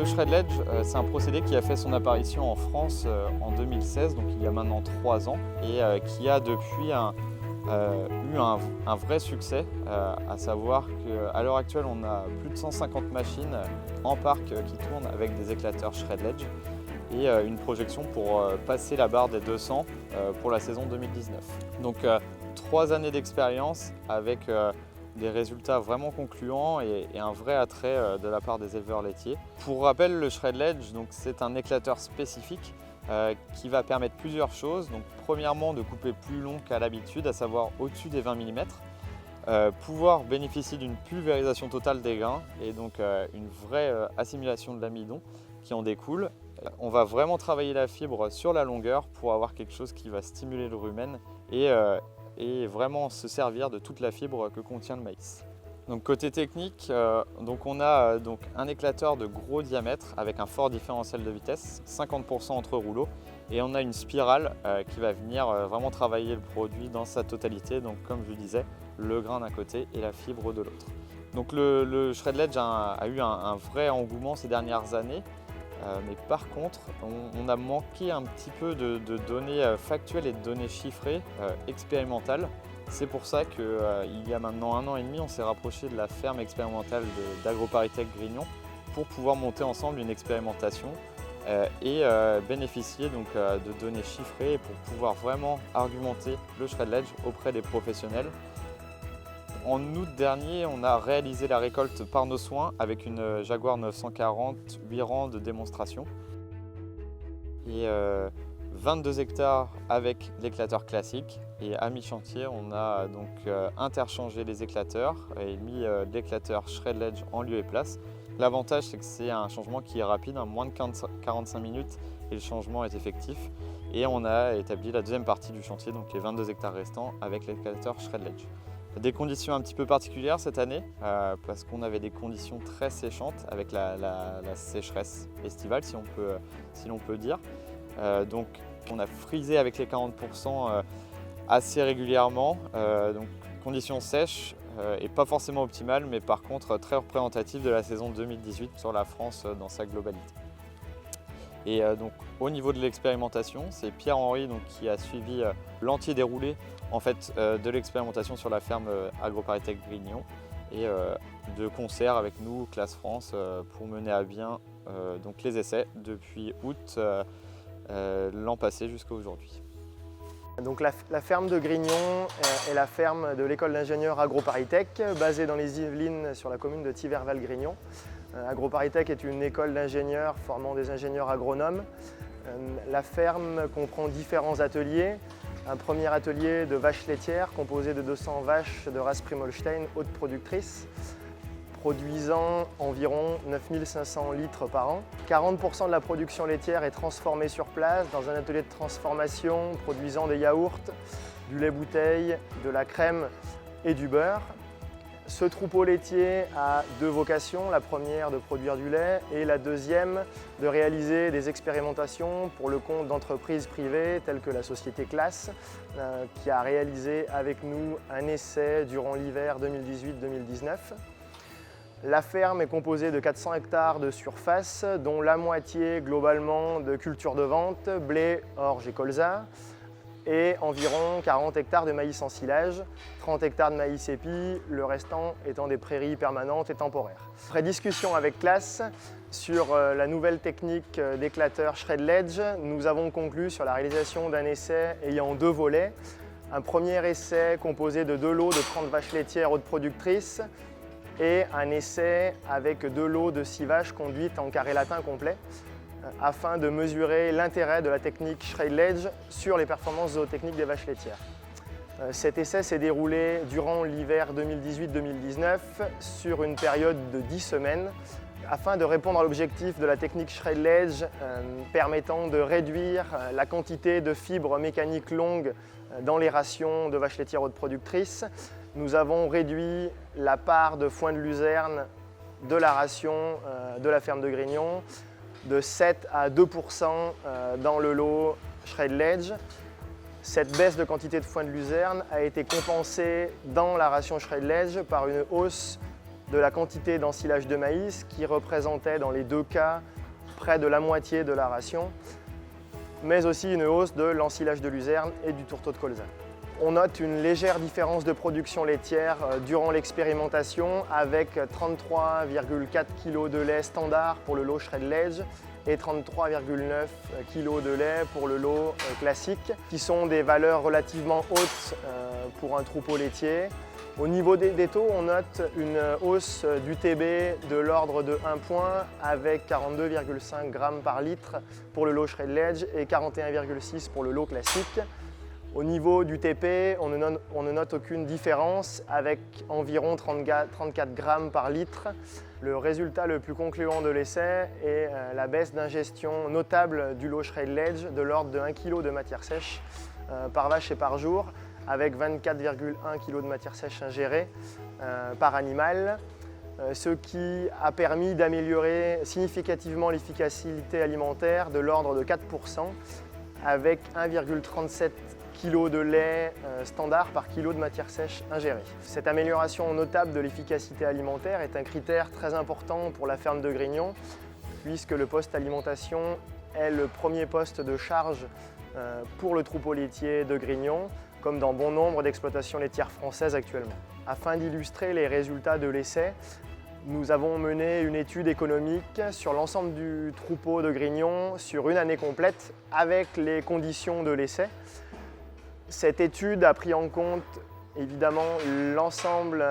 le shred-ledge, c'est un procédé qui a fait son apparition en France en 2016, donc il y a maintenant 3 ans, et qui a depuis eu un vrai succès, à savoir qu'à l'heure actuelle, on a plus de 150 machines en parc qui tournent avec des éclateurs shred-ledge et une projection pour passer la barre des 200 pour la saison 2019. Donc 3 années d'expérience avec des résultats vraiment concluants et un vrai attrait de la part des éleveurs laitiers. Pour rappel, le shred-ledge, c'est un éclateur spécifique qui va permettre plusieurs choses. Donc, premièrement, de couper plus long qu'à l'habitude, à savoir au-dessus des 20 mm, pouvoir bénéficier d'une pulvérisation totale des grains et donc une vraie assimilation de l'amidon qui en découle. On va vraiment travailler la fibre sur la longueur pour avoir quelque chose qui va stimuler le rumen et vraiment se servir de toute la fibre que contient le maïs. Donc côté technique, on a un éclateur de gros diamètre avec un fort différentiel de vitesse, 50% entre rouleaux, et on a une spirale qui va venir vraiment travailler le produit dans sa totalité, donc comme je disais, le grain d'un côté et la fibre de l'autre. Donc le shred-ledge a eu un vrai engouement ces dernières années. Mais par contre, on a manqué un petit peu de données factuelles et de données chiffrées, expérimentales. C'est pour ça qu'il y a maintenant 1 an et demi, on s'est rapproché de la ferme expérimentale d'AgroParisTech Grignon pour pouvoir monter ensemble une expérimentation et bénéficier de données chiffrées pour pouvoir vraiment argumenter le shred-ledge auprès des professionnels. En août dernier, on a réalisé la récolte par nos soins avec une Jaguar 940, 8 rangs de démonstration et 22 hectares avec l'éclateur classique. Et à mi-chantier, on a donc interchangé les éclateurs et mis l'éclateur shred-ledge en lieu et place. L'avantage, c'est que c'est un changement qui est rapide, moins de 45 minutes et le changement est effectif. Et on a établi la deuxième partie du chantier, donc les 22 hectares restants avec l'éclateur shred-ledge. Des conditions un petit peu particulières cette année parce qu'on avait des conditions très séchantes avec la sécheresse estivale si l'on peut dire. Donc on a frisé avec les 40% assez régulièrement, donc conditions sèches et pas forcément optimales, mais par contre très représentatives de la saison 2018 sur la France dans sa globalité. Et donc au niveau de l'expérimentation, c'est Pierre-Henri qui a suivi l'entier déroulé de l'expérimentation sur la ferme AgroParisTech Grignon et de concert avec nous, Classe France, pour mener à bien les essais depuis août l'an passé jusqu'à aujourd'hui. Donc la ferme de Grignon est la ferme de l'école d'ingénieurs AgroParisTech, basée dans les Yvelines sur la commune de Thiverval-Grignon. AgroParisTech est une école d'ingénieurs formant des ingénieurs agronomes. La ferme comprend différents ateliers. Un premier atelier de vaches laitières composé de 200 vaches de race Primoolstein haute productrice, produisant environ 9500 litres par an. 40% de la production laitière est transformée sur place dans un atelier de transformation produisant des yaourts, du lait bouteille, de la crème et du beurre. Ce troupeau laitier a 2 vocations, la première de produire du lait et la deuxième de réaliser des expérimentations pour le compte d'entreprises privées telles que la société Classe qui a réalisé avec nous un essai durant l'hiver 2018-2019. La ferme est composée de 400 hectares de surface dont la moitié globalement de cultures de vente, blé, orge et colza, et environ 40 hectares de maïs en silage, 30 hectares de maïs épi, le restant étant des prairies permanentes et temporaires. Après discussion avec Classe sur la nouvelle technique d'éclateur shred-ledge, nous avons conclu sur la réalisation d'un essai ayant 2 volets. Un premier essai composé de 2 lots de 30 vaches laitières hautes productrices et un essai avec 2 lots de 6 vaches conduites en carré latin complet, afin de mesurer l'intérêt de la technique shred-ledge sur les performances zootechniques des vaches laitières. Cet essai s'est déroulé durant l'hiver 2018-2019 sur une période de 10 semaines afin de répondre à l'objectif de la technique shred-ledge permettant de réduire la quantité de fibres mécaniques longues dans les rations de vaches laitières hautes productrices. Nous avons réduit la part de foin de luzerne de la ration de la ferme de Grignon de 7 à 2% dans le lot shred-ledge. Cette baisse de quantité de foin de luzerne a été compensée dans la ration shred-ledge par une hausse de la quantité d'ensilage de maïs qui représentait dans les deux cas près de la moitié de la ration, mais aussi une hausse de l'ensilage de luzerne et du tourteau de colza. On note une légère différence de production laitière durant l'expérimentation avec 33,4 kg de lait standard pour le lot Shred Edge et 33,9 kg de lait pour le lot classique, qui sont des valeurs relativement hautes pour un troupeau laitier. Au niveau des taux, on note une hausse du TB de l'ordre de 1 point avec 42,5 g par litre pour le lot Shred Edge et 41,6 pour le lot classique. Au niveau du TP, on ne note aucune différence avec environ 34 grammes par litre. Le résultat le plus concluant de l'essai est la baisse d'ingestion notable du lot Shred Edge de l'ordre de 1 kg de matière sèche par vache et par jour, avec 24,1 kg de matière sèche ingérée par animal, ce qui a permis d'améliorer significativement l'efficacité alimentaire de l'ordre de 4%, avec 1,37 kg de lait standard par kilo de matière sèche ingérée. Cette amélioration notable de l'efficacité alimentaire est un critère très important pour la ferme de Grignon, puisque le poste alimentation est le premier poste de charge pour le troupeau laitier de Grignon, comme dans bon nombre d'exploitations laitières françaises actuellement. Afin d'illustrer les résultats de l'essai, nous avons mené une étude économique sur l'ensemble du troupeau de Grignon sur une année complète avec les conditions de l'essai. Cette étude a pris en compte évidemment l'ensemble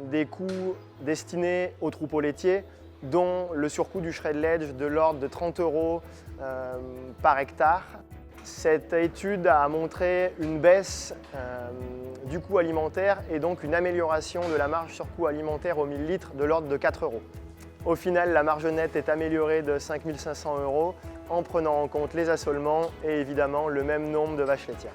des coûts destinés au troupeau laitier, dont le surcoût du Shred Edge de l'ordre de 30 € par hectare. Cette étude a montré une baisse du coût alimentaire et donc une amélioration de la marge sur coût alimentaire au 1000 litres de l'ordre de 4 €. Au final, la marge nette est améliorée de 5 500 € en prenant en compte les assolements et évidemment le même nombre de vaches laitières.